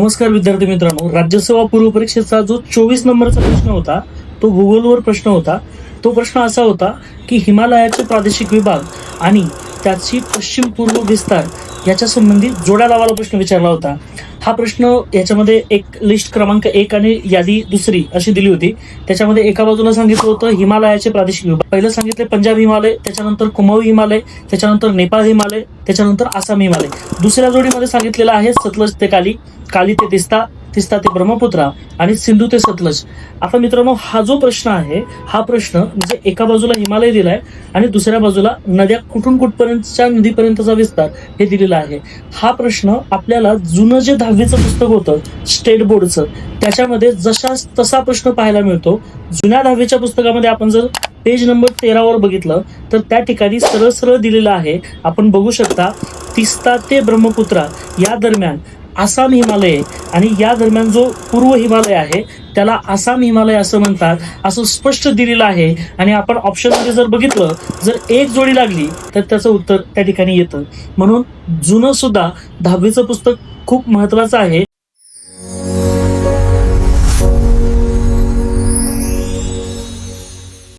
नमस्कार विद्यार्थी मित्रांनो, राज्यसेवा पूर्व परीक्षेचा जो 24 नंबरचा प्रश्न होता तो भूगोलवर प्रश्न होता. तो प्रश्न असा होता की हिमालयाचे प्रादेशिक विभाग आणि त्याची पश्चिम पूर्व विस्तार याच्या संबंधित जोड्या लावायला प्रश्न विचारला होता. हा प्रश्न याच्यामध्ये एक लिस्ट क्रमांक 1 आणि यादी 2 अशी दिली होती. त्याच्यामध्ये एका बाजूला सांगितलं होतं हिमालयाचे प्रादेशिक विभाग. पहिलं सांगितले पंजाब हिमालय, त्याच्यानंतर कुमाऊ हिमालय, त्याच्यानंतर नेपाळ हिमालय, त्याच्यानंतर आसाम हिमालय. दुसऱ्या जोडीमध्ये सांगितलेलं आहे सतलज ते काली, काली ते तिस्ता, तिस्ता ते ब्रह्मपुत्रा आणि सिंधू ते सतलज. आता मित्रांनो, हा जो प्रश्न आहे हा प्रश्न म्हणजे एका बाजूला हिमालय दिलाय आणि दुसऱ्या बाजूला नद्या कुठून कुठपर्यंतच्या नदीपर्यंतचा विस्तार हे दिलेला आहे. हा प्रश्न आपल्याला जुनं जे 10वीचं पुस्तक होतं स्टेट बोर्डचं त्याच्यामध्ये जशा तसा प्रश्न पाहायला मिळतो. जुन्या 10वीच्या पुस्तकामध्ये आपण जर पेज नंबर 13 बघितलं तर त्या ठिकाणी सरळ सरळ दिलेलं आहे. आपण बघू शकता, तिस्ता ते ब्रह्मपुत्रा या दरम्यान आसाम हिमालय आणि या दरम्यान जो पूर्व हिमालय आहे त्याला आसाम हिमालय असं म्हणतात, असं स्पष्ट दिलेलं आहे. आणि आपण ऑप्शनमध्ये जर बघितलं, जर एक जोडी लागली तर त्याचं उत्तर त्या ठिकाणी येतं. म्हणून जुनं सुद्धा 10वीचं पुस्तक खूप महत्वाचं आहे.